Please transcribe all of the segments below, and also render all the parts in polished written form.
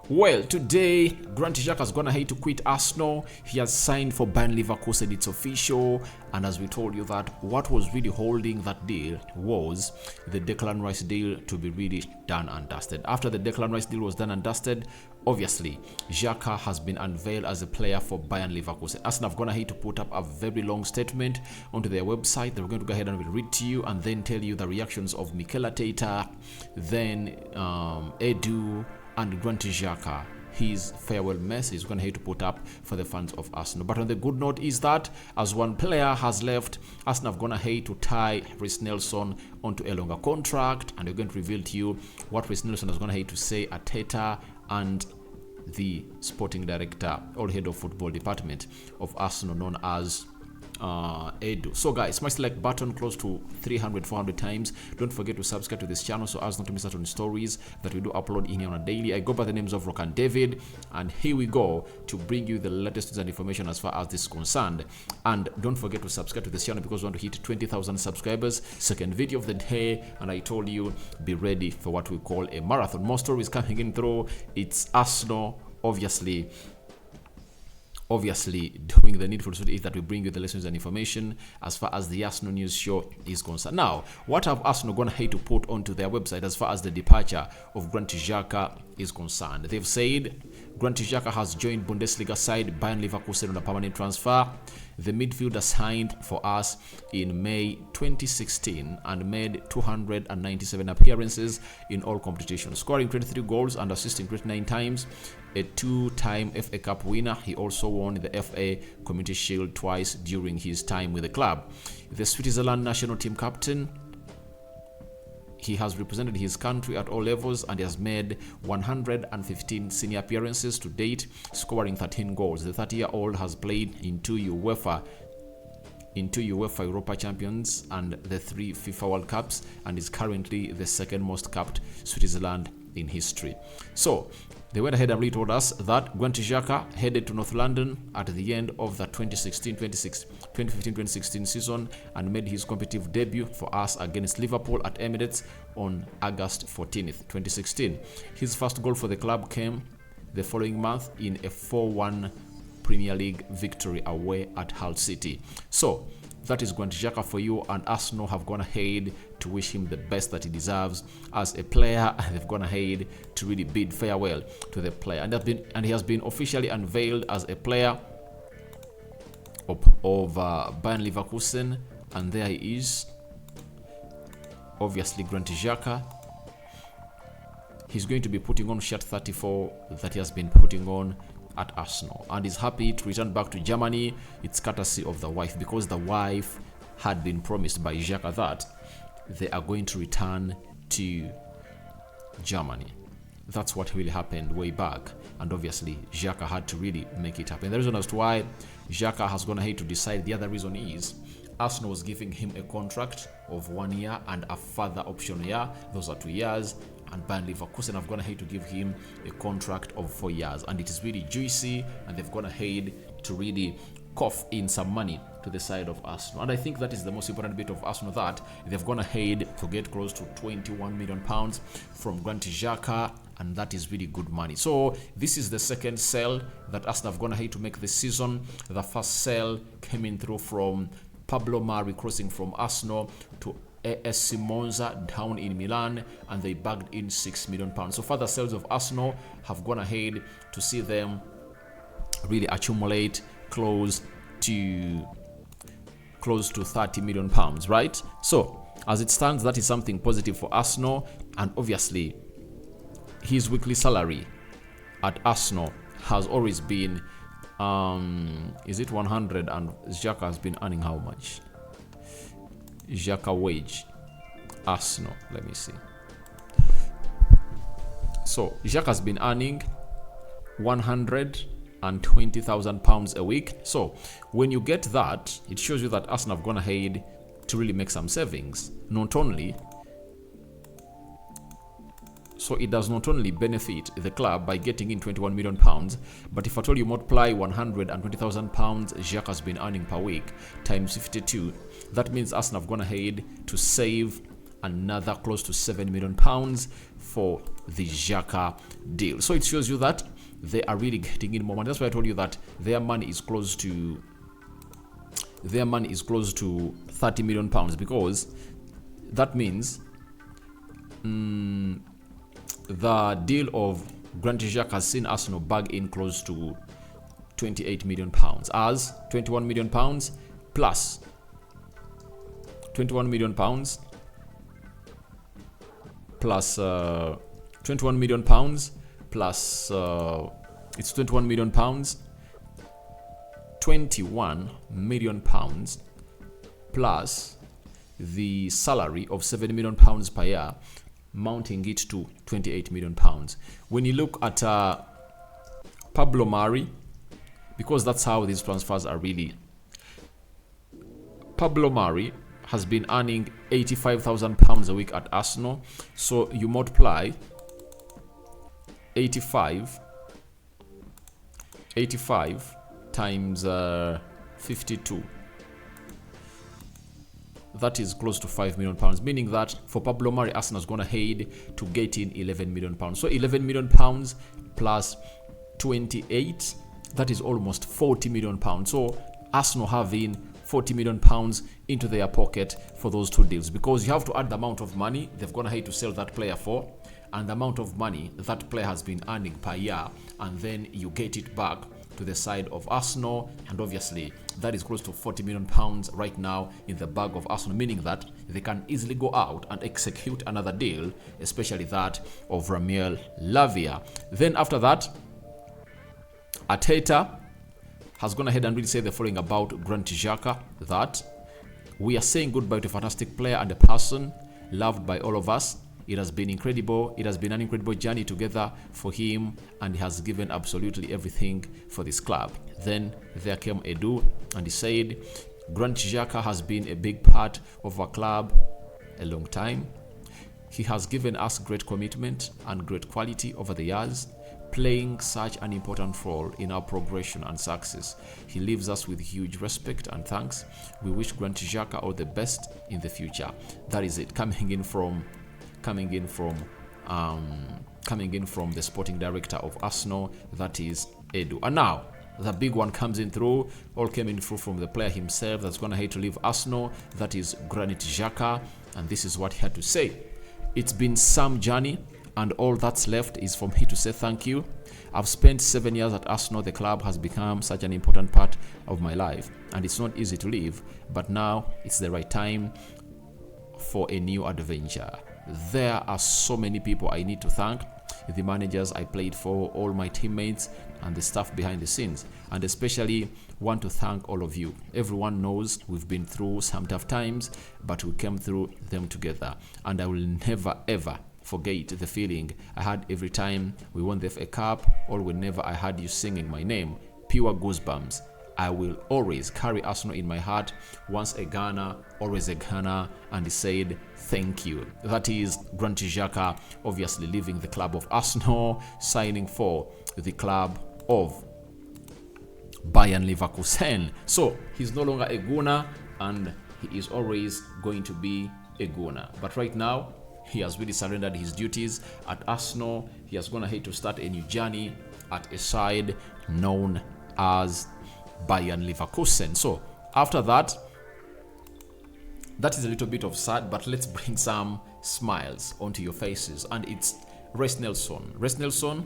Well, today, Granit Xhaka has gone ahead to quit Arsenal. He has signed for Bayern Leverkusen. It's official. And as we told you that what was really holding that deal was the Declan Rice deal to be really done and dusted. After the Declan Rice deal was done and dusted, obviously, Xhaka has been unveiled as a player for Bayern Leverkusen. Arsenal have gone ahead to put up a very long statement onto their website. They're going to go ahead and read to you and then tell you the reactions of Mikel Arteta, then Edu, and Granit Xhaka, his farewell message is going to have to put up for the fans of Arsenal. But on the good note is that as one player has left, Arsenal have gone ahead to tie Reiss Nelson onto a longer contract, and we're going to reveal to you what Reiss Nelson is going to have to say at Arteta and the sporting director or head of football department of Arsenal, known as Edu. So guys, smash the like button close to 300-400 times. Don't forget to subscribe to this channel so as not to miss out on stories that we do upload in here on a daily. I go by the names of Rokani David, and here we go to bring you the latest and information as far as this is concerned. And don't forget to subscribe to this channel because we want to hit 20,000 subscribers. Second video of the day, and I told you be ready for what we call a marathon. More stories coming in through. It's Arsenal, obviously doing the needful so is that we bring you the lessons and information as far as the Arsenal news show is concerned. Now, what have Arsenal gone ahead to put onto their website as far as the departure of Granit Xhaka is concerned? They've said Granit Xhaka has joined Bundesliga side Bayern Leverkusen on a permanent transfer. The midfielder signed for us in May 2016 and made 297 appearances in all competitions, scoring 23 goals and assisting 29 times. A two-time FA Cup winner, he also won the FA Community Shield twice during his time with the club. The Switzerland national team captain, he has represented his country at all levels and has made 115 senior appearances to date, scoring 13 goals. The 30-year-old has played in two UEFA Europa Champions and the 3 FIFA World Cups, and is currently the second most capped Switzerland in history. So they went ahead and really told us that Granit Xhaka headed to North London at the end of the 2015-2016 season and made his competitive debut for us against Liverpool at Emirates on August 14th, 2016. His first goal for the club came the following month in a 4-1 Premier League victory away at Hull City. So that is Granit Xhaka for you, and Arsenal have gone ahead to wish him the best that he deserves as a player, and they've gone ahead to really bid farewell to the player, and he has been officially unveiled as a player of Bayern Leverkusen, and there he is, obviously Granit Xhaka. He's going to be putting on shirt 34 that he has been putting on at Arsenal, and is happy to return back to Germany. It's courtesy of the wife, because the wife had been promised by Xhaka that they are going to return to Germany. That's what really happened way back, and obviously Xhaka had to really make it happen. The reason as to why Xhaka has gone ahead to decide, the other reason is Arsenal was giving him a contract of 1 year and a further option year. Those are 2 years. And Bayern Leverkusen have gone ahead to give him a contract of 4 years, and it is really juicy, and they've gone ahead to really cough in some money to the side of Arsenal. And I think that is the most important bit of Arsenal, that they've gone ahead to get close to £21 million from Granit Xhaka, and that is really good money. So this is the second sale that Arsenal have gone ahead to make this season. The first sale came in through from Pablo Mari, crossing from Arsenal to AS Monza down in Milan, and they bagged in £6 million. So further sales of Arsenal have gone ahead to see them really accumulate close to £30 million, right? So as it stands, that is something positive for Arsenal, and obviously his weekly salary at Arsenal has always been is it 100, and Xhaka has been earning how much? Xhaka wage, Arsenal, let me see. So Xhaka has been earning £120,000 a week. So when you get that, it shows you that Arsenal have gone ahead to really make some savings. Not only so, it does not only benefit the club by getting in £21 million, but if at all you multiply £120,000 Xhaka has been earning per week times 52, that means Arsenal have gone ahead to save another close to £7 million for the Xhaka deal. So it shows you that they are really getting in more money. That's why I told you that their money is close to £30 million, because that means the deal of Granit Xhaka has seen Arsenal bag in close to £28 million, as £21 million plus £21 million plus £21 million plus it's £21 million, £21 million plus the salary of £7 million per year, mounting it to £28 million. When you look at Pablo Mari, because that's how these transfers are really. Pablo Mari has been earning £85,000 a week at Arsenal. So you multiply 85 times 52. That is close to £5 million, meaning that for Pablo Mari, Arsenal is going to head to get in £11 million. So £11 million plus 28, that is almost £40 million. So Arsenal having £40 million into their pocket for those two deals, because you have to add the amount of money they've gone ahead to sell that player for and the amount of money that player has been earning per year, and then you get it back to the side of Arsenal, and obviously that is close to £40 million right now in the bag of Arsenal, meaning that they can easily go out and execute another deal, especially that of Ramil Lavia. Then after that, Arteta has gone ahead and really say the following about Granit Xhaka, that we are saying goodbye to a fantastic player and a person loved by all of us. It has been incredible. It has been an incredible journey together for him, and he has given absolutely everything for this club. Then there came Edu, and he said, Granit Xhaka has been a big part of our club a long time. He has given us great commitment and great quality over the years, playing such an important role in our progression and success. He leaves us with huge respect and thanks. We wish Granit Xhaka all the best in the future. That is it, coming in from the sporting director of Arsenal, that is Edu. And now the big one comes in through, all came in through from the player himself that's gonna hate to leave Arsenal, that is Granit Xhaka, and this is what he had to say. It's been some journey, and all that's left is for me to say thank you. I've spent 7 years at Arsenal. The club has become such an important part of my life, and it's not easy to leave, but now it's the right time for a new adventure. There are so many people I need to thank, the managers I played for, all my teammates, and the staff behind the scenes, and especially want to thank all of you. Everyone knows we've been through some tough times, but we came through them together, and I will never ever forget the feeling I had every time we won the FA Cup, or whenever I heard you singing my name. Pure goosebumps. I will always carry Arsenal in my heart. Once a Ghana, always a Ghana. And he said, thank you. That is Granit Xhaka, obviously leaving the club of Arsenal, signing for the club of Bayern Leverkusen. So he's no longer a Ghana, and he is always going to be a Ghana. But right now, he has really surrendered his duties at Arsenal. He has gone ahead to start a new journey at a side known as Bayern Leverkusen. So after that, that is a little bit of sad, but let's bring some smiles onto your faces. And it's Reiss Nelson. Reiss Nelson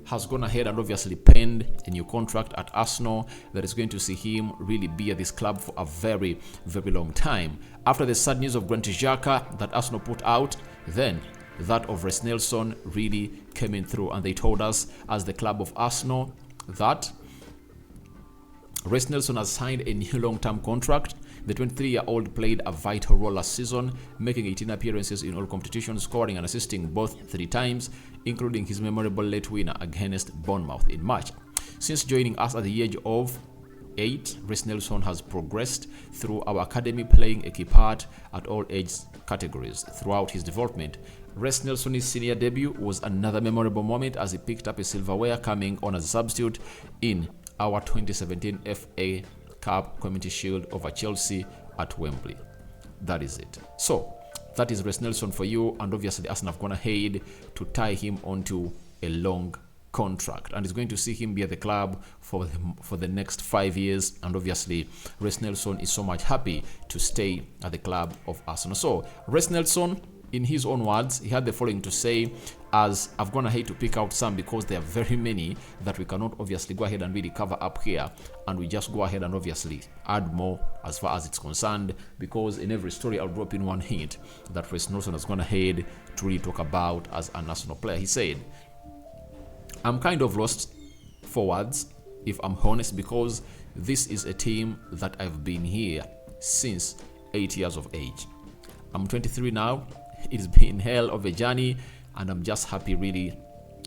has gone ahead and obviously penned a new contract at Arsenal that is going to see him really be at this club for a very, very long time. After the sad news of Granit Xhaka that Arsenal put out, then that of Reiss Nelson really came in through, and they told us as the club of Arsenal that Reiss Nelson has signed a new long-term contract. The 23-year-old played a vital role last season, making 18 appearances in all competitions, scoring and assisting both 3 times, including his memorable late winner against Bournemouth in March. Since joining us at the age of 8, Reiss Nelson has progressed through our academy, playing a key part at all age categories throughout his development. Reiss Nelson's senior debut was another memorable moment as he picked up a silverware, coming on as a substitute in our 2017 FA Cup Community Shield over Chelsea at Wembley. That is it. So that is Reiss Nelson for you. And obviously Arsenal have gone ahead to tie him onto a long contract, and is going to see him be at the club for the next 5 years. And obviously Reiss Nelson is so much happy to stay at the club of Arsenal. So Reiss Nelson, in his own words, he had the following to say, as I've gone ahead to pick out some because there are very many that we cannot obviously go ahead and really cover up here, and we just go ahead and obviously add more as far as it's concerned, because in every story I'll drop in one hint that Reiss Nelson has gone ahead to really talk about as an Arsenal player. He said, I'm kind of lost for words, if I'm honest, because this is a team that I've been here since 8 years of age. I'm 23 now. It's been hell of a journey, and I'm just happy, really.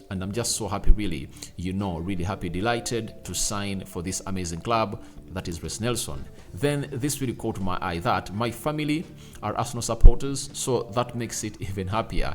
And I'm just so happy, really, really happy, delighted to sign for this amazing club that is Reiss Nelson. Then this really caught my eye that my family are Arsenal supporters, so that makes it even happier,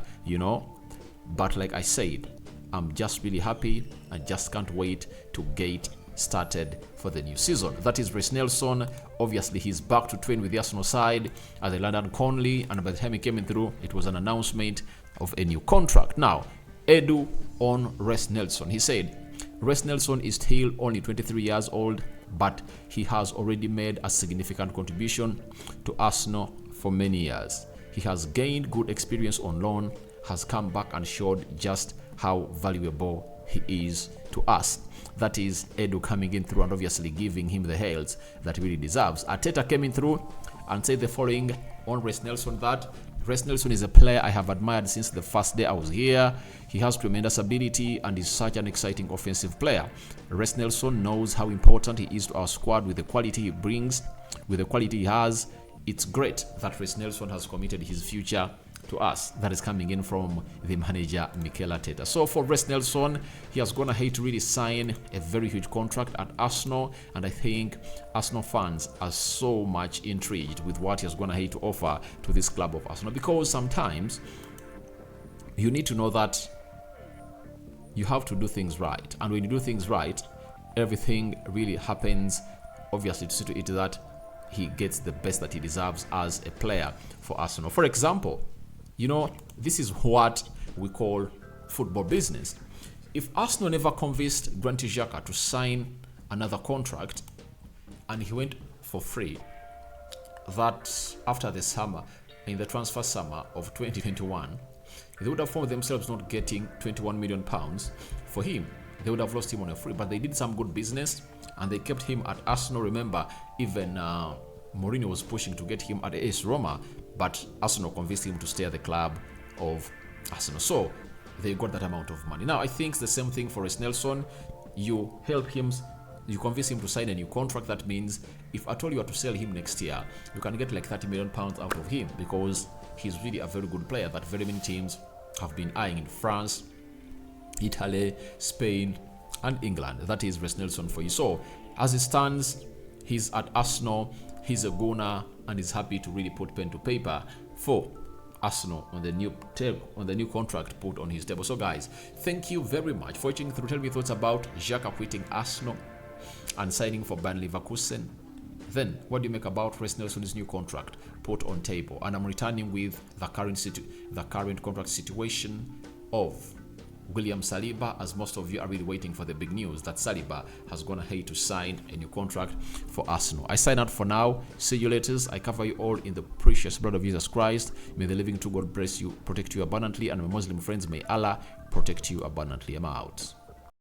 But like I said, I'm just really happy. I just can't wait to get started for the new season. That is Reiss Nelson. Obviously, he's back to train with the Arsenal side at the London Conley, and by the time he came in through, it was an announcement of a new contract. Now, Edu on Reiss Nelson. He said, Reiss Nelson is still only 23 years old, but he has already made a significant contribution to Arsenal for many years. He has gained good experience on loan, has come back and showed just how valuable he is to us. That is Edu coming in through and obviously giving him the hails that he really deserves. Arteta came in through and said the following on Reiss Nelson, that Reiss Nelson is a player I have admired since the first day I was here. He has tremendous ability and is such an exciting offensive player. Reiss Nelson knows how important he is to our squad with the quality he brings, with the quality he has. It's great that Reiss Nelson has committed his future to us. That is coming in from the manager Mikel Arteta. So for Reiss Nelson, he has gone ahead to really sign a very huge contract at Arsenal, and I think Arsenal fans are so much intrigued with what he has gone ahead to offer to this club of Arsenal, because sometimes you need to know that you have to do things right, and when you do things right, everything really happens obviously to see to it that he gets the best that he deserves as a player for Arsenal. For example, this is what we call football business. If Arsenal never convinced Granit Xhaka to sign another contract and he went for free, that after the summer, in the transfer summer of 2021, they would have found themselves not getting £21 million for him. They would have lost him on a free, but they did some good business and they kept him at Arsenal. Remember, even Mourinho was pushing to get him at AS Roma, but Arsenal convinced him to stay at the club of Arsenal. So they got that amount of money. Now, I think it's the same thing for Reiss Nelson. You help him, you convince him to sign a new contract. That means if at all you are to sell him next year, you can get like £30 million out of him, because he's really a very good player that very many teams have been eyeing in France, Italy, Spain, and England. That is Reiss Nelson for you. So as it stands, he's at Arsenal. He's a goner and is happy to really put pen to paper for Arsenal on the new contract put on his table. So guys, thank you very much for watching through. Tell me your thoughts about Xhaka quitting Arsenal and signing for Bayern Leverkusen. Then what do you make about Reiss Nelson's new contract put on table? And I'm returning with the current contract situation of William Saliba, as most of you are really waiting for the big news that Saliba has gone ahead to sign a new contract for Arsenal. I sign out for now. See you later. I cover you all in the precious blood of Jesus Christ. May the living true God bless you, protect you abundantly, and my Muslim friends, may Allah protect you abundantly. I'm out.